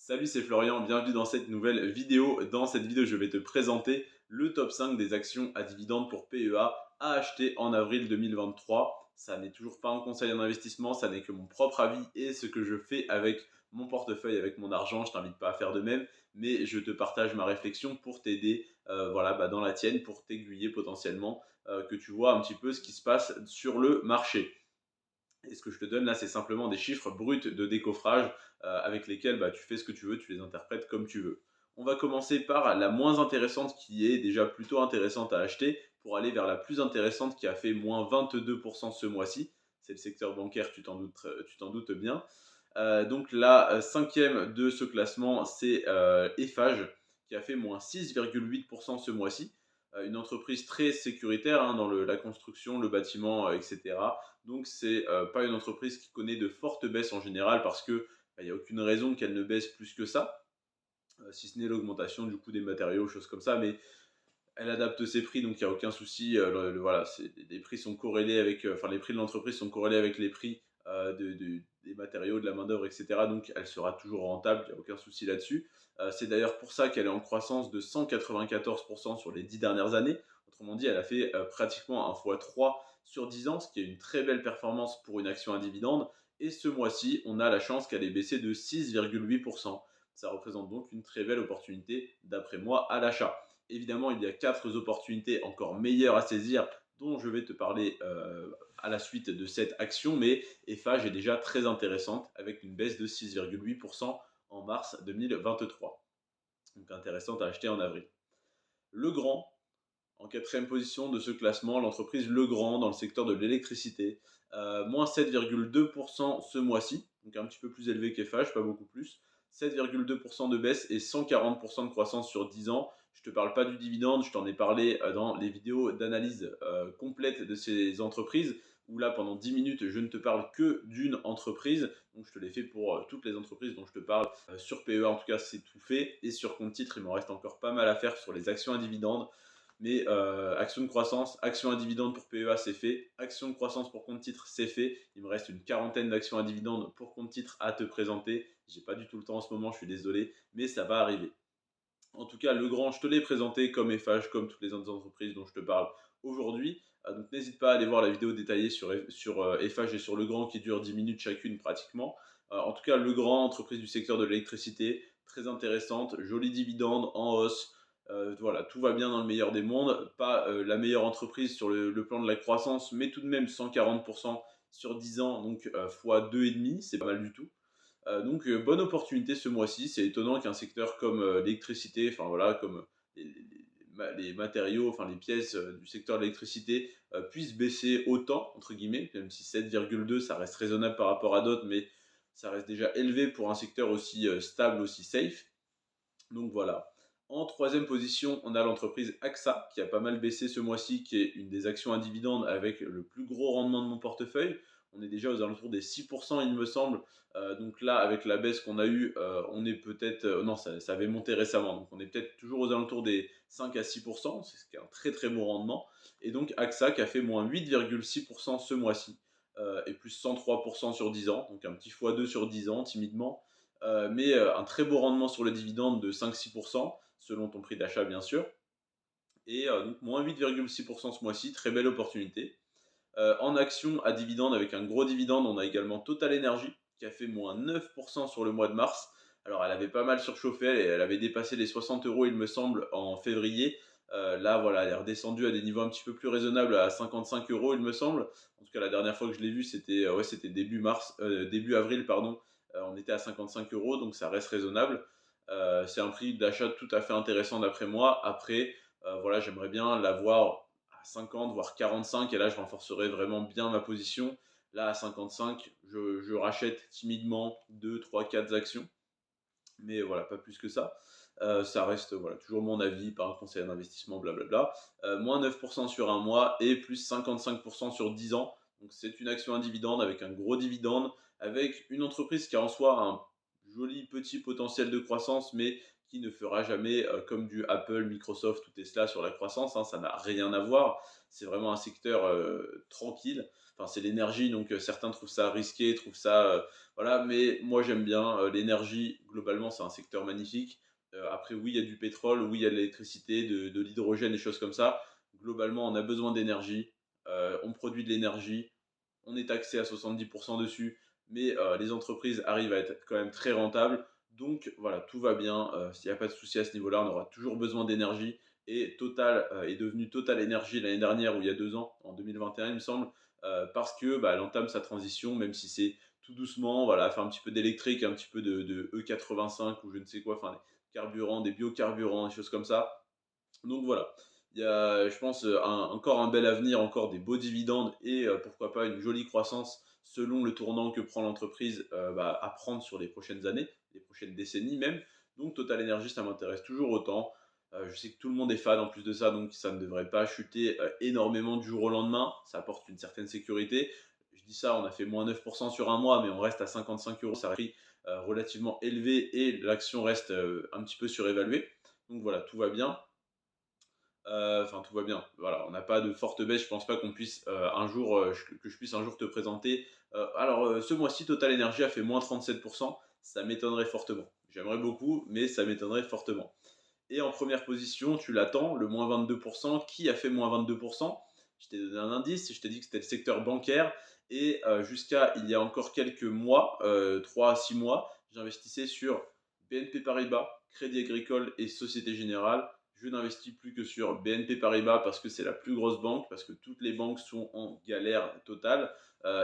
Salut, c'est Florian, bienvenue dans cette nouvelle vidéo. Dans cette vidéo, je vais te présenter le top 5 des actions à dividendes pour PEA à acheter en avril 2023. Ça n'est toujours pas un conseil en investissement, ça n'est que mon propre avis et ce que je fais avec mon portefeuille, avec mon argent. Je t'invite pas à faire de même, mais je te partage ma réflexion pour t'aider dans la tienne, pour t'aiguiller potentiellement, que tu vois un petit peu ce qui se passe sur le marché. Et ce que je te donne là, c'est simplement des chiffres bruts de décoffrage avec lesquels tu fais ce que tu veux, tu les interprètes comme tu veux. On va commencer par la moins intéressante qui est déjà plutôt intéressante à acheter pour aller vers la plus intéressante qui a fait moins 22% ce mois-ci. C'est le secteur bancaire, tu t'en doutes bien. Donc la cinquième de ce classement, c'est Eiffage qui a fait moins 6,8% ce mois-ci. Une entreprise très sécuritaire dans la construction, le bâtiment, etc. Donc c'est pas une entreprise qui connaît de fortes baisses en général parce que il n'y a aucune raison qu'elle ne baisse plus que ça, si ce n'est l'augmentation du coût des matériaux, choses comme ça. Mais elle adapte ses prix, donc il n'y a aucun souci. Voilà, les prix sont corrélés avec, les prix de l'entreprise sont corrélés avec les prix des matériaux, de la main-d'œuvre, etc. Donc elle sera toujours rentable, il n'y a aucun souci là-dessus. C'est d'ailleurs pour ça qu'elle est en croissance de 194% sur les 10 dernières années. Autrement dit, elle a fait pratiquement un x3 sur 10 ans, ce qui est une très belle performance pour une action à dividende. Et ce mois-ci, on a la chance qu'elle ait baissé de 6,8%. Ça représente donc une très belle opportunité, d'après moi, à l'achat. Évidemment, il y a 4 opportunités encore meilleures à saisir dont je vais te parler à la suite de cette action, mais Eiffage est déjà très intéressante avec une baisse de 6,8% en mars 2023. Donc intéressante à acheter en avril. Legrand, en quatrième position de ce classement, l'entreprise Legrand dans le secteur de l'électricité, moins 7,2% ce mois-ci, donc un petit peu plus élevé qu'Eiffage, pas beaucoup plus. 7,2% de baisse et 140% de croissance sur 10 ans. Je ne te parle pas du dividende, je t'en ai parlé dans les vidéos d'analyse complète de ces entreprises, où là, pendant 10 minutes, je ne te parle que d'une entreprise. Donc, je te l'ai fait pour toutes les entreprises dont je te parle. Sur PEA, en tout cas, c'est tout fait. Et sur compte titre, il m'en reste encore pas mal à faire sur les actions à dividendes. Mais action de croissance, action à dividende pour PEA, c'est fait. Action de croissance pour compte titre, c'est fait. Il me reste une quarantaine d'actions à dividende pour compte titre à te présenter. J'ai pas du tout le temps en ce moment, je suis désolé, mais ça va arriver. En tout cas, Legrand, je te l'ai présenté comme Eiffage, comme toutes les autres entreprises dont je te parle aujourd'hui. Donc n'hésite pas à aller voir la vidéo détaillée sur Eiffage et sur Legrand qui dure 10 minutes chacune pratiquement. En tout cas, Legrand, entreprise du secteur de l'électricité, très intéressante, joli dividende en hausse. Voilà, tout va bien dans le meilleur des mondes. Pas la meilleure entreprise sur le plan de la croissance, mais tout de même 140% sur 10 ans, donc fois 2,5, c'est pas mal du tout. Bonne opportunité ce mois-ci. C'est étonnant qu'un secteur comme l'électricité, enfin voilà, comme les matériaux, enfin les pièces du secteur de l'électricité puissent baisser autant, entre guillemets, même si 7,2 ça reste raisonnable par rapport à d'autres, mais ça reste déjà élevé pour un secteur aussi stable, aussi safe. Donc voilà. En troisième position, on a l'entreprise AXA qui a pas mal baissé ce mois-ci, qui est une des actions à dividendes avec le plus gros rendement de mon portefeuille. On est déjà aux alentours des 6%, il me semble. Donc là, avec la baisse qu'on a eue, on est peut-être. Non, ça avait monté récemment. Donc on est peut-être toujours aux alentours des 5 à 6%, c'est ce qui est un très très bon rendement. Et donc AXA qui a fait moins 8,6% ce mois-ci et plus 103% sur 10 ans. Donc un petit x2 sur 10 ans, timidement. Mais un très beau rendement sur le dividende de 5-6%, selon ton prix d'achat bien sûr. Et donc moins 8,6% ce mois-ci, très belle opportunité. En action à dividende, avec un gros dividende, on a également Total Energy qui a fait moins 9% sur le mois de mars. Alors elle avait pas mal surchauffé, elle avait dépassé les 60 euros il me semble en février. Là voilà, elle est redescendue à des niveaux un petit peu plus raisonnables à 55 euros il me semble. En tout cas la dernière fois que je l'ai vu c'était début avril pardon. On était à 55 euros donc ça reste raisonnable. C'est un prix d'achat tout à fait intéressant d'après moi. Après voilà, j'aimerais bien l'avoir 50, voire 45, et là je renforcerai vraiment bien ma position. Là à 55, je rachète timidement 2, 3, 4 actions, mais voilà, pas plus que ça. Ça reste voilà, toujours mon avis, pas un conseil d'investissement, blablabla. Moins 9% sur un mois et plus 55% sur 10 ans. Donc c'est une action à dividende avec un gros dividende, avec une entreprise qui a en soi joli petit potentiel de croissance, mais qui ne fera jamais comme du Apple, Microsoft ou Tesla sur la croissance, hein, ça n'a rien à voir. C'est vraiment un secteur tranquille. Enfin, c'est l'énergie, donc certains trouvent ça risqué, trouvent ça voilà, mais moi j'aime bien l'énergie. Globalement, c'est un secteur magnifique. Après, oui, il y a du pétrole, oui, il y a de l'électricité, de l'hydrogène, des choses comme ça. Globalement, on a besoin d'énergie. On produit de l'énergie, on est taxé à 70% dessus, mais les entreprises arrivent à être quand même très rentables. Donc voilà, tout va bien. S'il n'y a pas de souci à ce niveau-là, on aura toujours besoin d'énergie. Et Total est devenu Total Energy l'année dernière, ou il y a 2 ans, en 2021, il me semble, parce que elle entame sa transition, même si c'est tout doucement, voilà, faire un petit peu d'électrique, un petit peu de E85 ou je ne sais quoi, enfin, des carburants, des biocarburants, des choses comme ça. Donc voilà, il y a, je pense, encore un bel avenir, encore des beaux dividendes et pourquoi pas une jolie croissance selon le tournant que prend l'entreprise à prendre sur les prochaines années, les prochaines décennies même. Donc Total Energy, ça m'intéresse toujours autant. Je sais que tout le monde est fan en plus de ça, donc ça ne devrait pas chuter énormément du jour au lendemain. Ça apporte une certaine sécurité. Je dis ça, on a fait moins 9% sur un mois, mais on reste à 55 euros. Ça a pris relativement élevé et l'action reste un petit peu surévaluée. Donc voilà, tout va bien. Enfin, tout va bien. Voilà, on n'a pas de forte baisse. Je pense pas qu'on puisse un jour, que je puisse un jour te présenter. Ce mois-ci, Total Energy a fait moins 37%. Ça m'étonnerait fortement. J'aimerais beaucoup, mais ça m'étonnerait fortement. Et en première position, tu l'attends, le moins 22%. Qui a fait moins 22%? Je t'ai donné un indice, je t'ai dit que c'était le secteur bancaire. Et jusqu'à il y a encore quelques mois, 3 à 6 mois, j'investissais sur BNP Paribas, Crédit Agricole et Société Générale. Je n'investis plus que sur BNP Paribas parce que c'est la plus grosse banque, parce que toutes les banques sont en galère totale.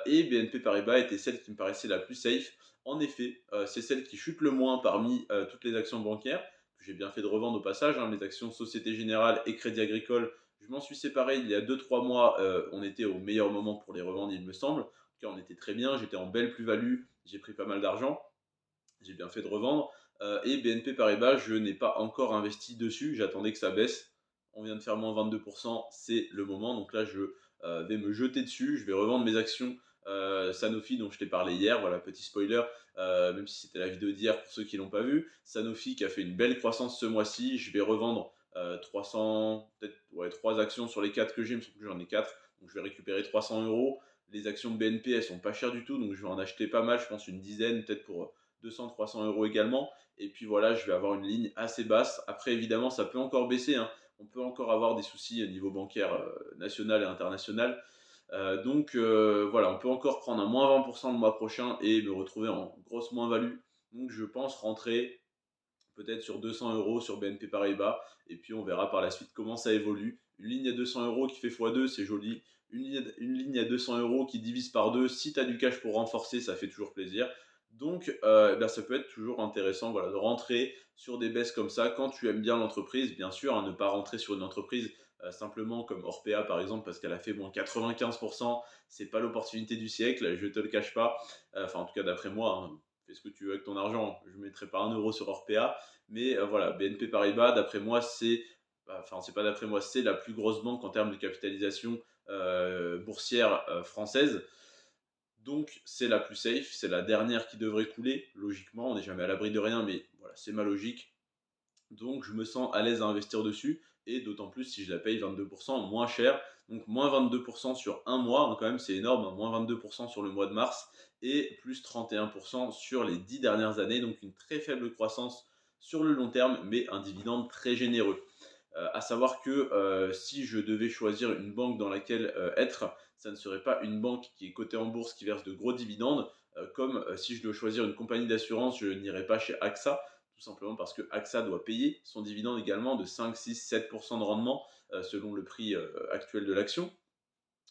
Et BNP Paribas était celle qui me paraissait la plus safe. En effet, c'est celle qui chute le moins parmi toutes les actions bancaires. J'ai bien fait de revendre au passage, hein, les actions Société Générale et Crédit Agricole. Je m'en suis séparé il y a 2 3 mois. On était au meilleur moment pour les revendre, il me semble. En tout cas, on était très bien. J'étais en belle plus-value. J'ai pris pas mal d'argent. J'ai bien fait de revendre. Et BNP Paribas, je n'ai pas encore investi dessus. J'attendais que ça baisse. On vient de faire moins 22%. C'est le moment. Donc là, je vais me jeter dessus. Je vais revendre mes actions Sanofi dont je t'ai parlé hier. Voilà, petit spoiler. Même si c'était la vidéo d'hier pour ceux qui ne l'ont pas vu. Sanofi qui a fait une belle croissance ce mois-ci. Je vais revendre 300, peut-être ouais, 3 actions sur les 4 que j'ai. Il me semble que j'en ai 4. Donc je vais récupérer 300 euros. Les actions de BNP, elles sont pas chères du tout. Donc je vais en acheter pas mal. Je pense une dizaine, peut-être pour 200-300 euros également. Et puis voilà, je vais avoir une ligne assez basse. Après, évidemment, ça peut encore baisser, hein. On peut encore avoir des soucis au niveau bancaire national et international. Voilà, on peut encore prendre un moins 20% le mois prochain et me retrouver en grosse moins-value. Donc je pense rentrer peut-être sur 200 euros sur BNP Paribas. Et puis on verra par la suite comment ça évolue. Une ligne à 200 euros qui fait x2, c'est joli. Une ligne à 200 euros qui divise par 2, si tu as du cash pour renforcer, ça fait toujours plaisir. Donc, ça peut être toujours intéressant voilà, de rentrer sur des baisses comme ça quand tu aimes bien l'entreprise. Bien sûr, hein, ne pas rentrer sur une entreprise simplement comme Orpea par exemple parce qu'elle a fait moins 95%. C'est pas l'opportunité du siècle, je te le cache pas. Enfin, en tout cas, d'après moi, hein, fais ce que tu veux avec ton argent. Je ne mettrai pas 1 euro sur Orpea. Mais voilà, BNP Paribas, d'après moi, c'est pas d'après moi, c'est la plus grosse banque en termes de capitalisation boursière française. Donc c'est la plus safe, c'est la dernière qui devrait couler. Logiquement, on n'est jamais à l'abri de rien, mais voilà, c'est ma logique. Donc je me sens à l'aise à investir dessus, et d'autant plus si je la paye 22% moins cher. Donc moins 22% sur un mois, hein, quand même c'est énorme, hein, moins 22% sur le mois de mars, et plus 31% sur les 10 dernières années. Donc une très faible croissance sur le long terme, mais un dividende très généreux. À savoir que si je devais choisir une banque dans laquelle être, ça ne serait pas une banque qui est cotée en bourse, qui verse de gros dividendes, comme si je dois choisir une compagnie d'assurance, je n'irai pas chez AXA, tout simplement parce que AXA doit payer son dividende également de 5, 6, 7% de rendement selon le prix actuel de l'action,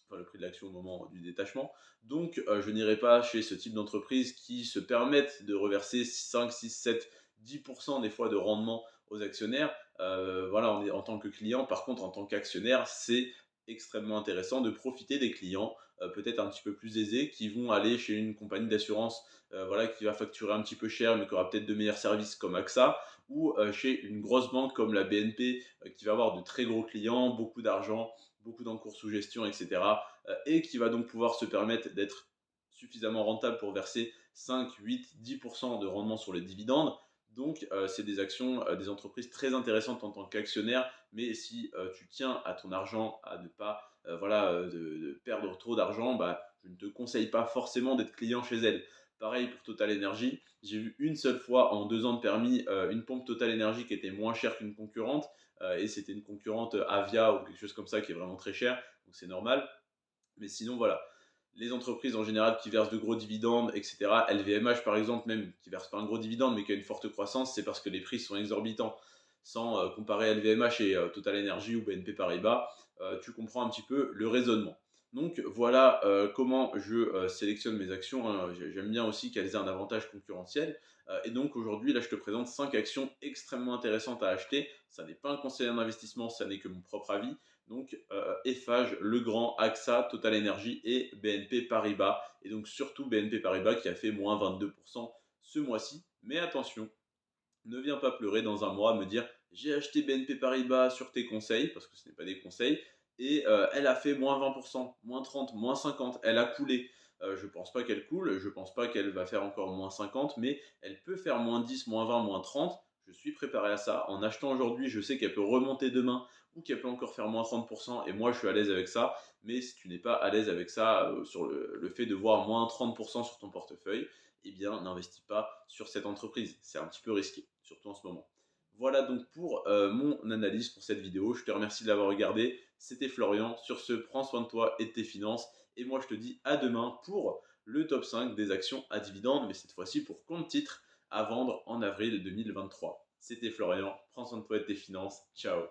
enfin le prix de l'action au moment du détachement. Donc je n'irai pas chez ce type d'entreprise qui se permettent de reverser 5, 6, 7, 10% des fois de rendement aux actionnaires. Voilà, on est en tant que client. Par contre, en tant qu'actionnaire, c'est extrêmement intéressant de profiter des clients peut-être un petit peu plus aisés qui vont aller chez une compagnie d'assurance voilà, qui va facturer un petit peu cher mais qui aura peut-être de meilleurs services comme AXA, ou chez une grosse banque comme la BNP qui va avoir de très gros clients, beaucoup d'argent, beaucoup d'encours sous gestion, etc. Et qui va donc pouvoir se permettre d'être suffisamment rentable pour verser 5, 8, 10% de rendement sur les dividendes. Donc, c'est des actions, des entreprises très intéressantes en tant qu'actionnaire, mais si tu tiens à ton argent, à ne pas de perdre trop d'argent, bah, je ne te conseille pas forcément d'être client chez elles. Pareil pour Total Energy, j'ai vu une seule fois en 2 ans de permis une pompe Total Energy qui était moins chère qu'une concurrente, et c'était une concurrente Avia ou quelque chose comme ça qui est vraiment très chère, donc c'est normal. Mais sinon, voilà, les entreprises en général qui versent de gros dividendes, etc. LVMH par exemple, même qui verse pas un gros dividende mais qui a une forte croissance, c'est parce que les prix sont exorbitants. Sans comparer LVMH et Total Energy ou BNP Paribas, tu comprends un petit peu le raisonnement. Donc voilà comment je sélectionne mes actions, hein. J'aime bien aussi qu'elles aient un avantage concurrentiel. Et donc aujourd'hui, là, je te présente 5 actions extrêmement intéressantes à acheter. Ça n'est pas un conseil en investissement, ça n'est que mon propre avis. Donc Eiffage, Legrand, AXA, Total Energy et BNP Paribas. Et donc surtout BNP Paribas qui a fait moins 22% ce mois-ci. Mais attention, ne viens pas pleurer dans un mois me dire j'ai acheté BNP Paribas sur tes conseils, parce que ce n'est pas des conseils, et elle a fait moins 20%, moins 30, moins 50, elle a coulé. Je ne pense pas qu'elle coule, je ne pense pas qu'elle va faire encore moins 50, mais elle peut faire moins 10, moins 20, moins 30. Je suis préparé à ça. En achetant aujourd'hui, je sais qu'elle peut remonter demain ou qu'elle peut encore faire moins 30%, et moi je suis à l'aise avec ça. Mais si tu n'es pas à l'aise avec ça, sur le fait de voir moins 30% sur ton portefeuille, eh bien, n'investis pas sur cette entreprise. C'est un petit peu risqué, surtout en ce moment. Voilà donc pour mon analyse pour cette vidéo. Je te remercie de l'avoir regardé. C'était Florian. Sur ce, prends soin de toi et de tes finances. Et moi, je te dis à demain pour le top 5 des actions à dividendes, mais cette fois-ci pour compte titre à vendre en avril 2023. C'était Florian. Prends soin de toi et de tes finances. Ciao.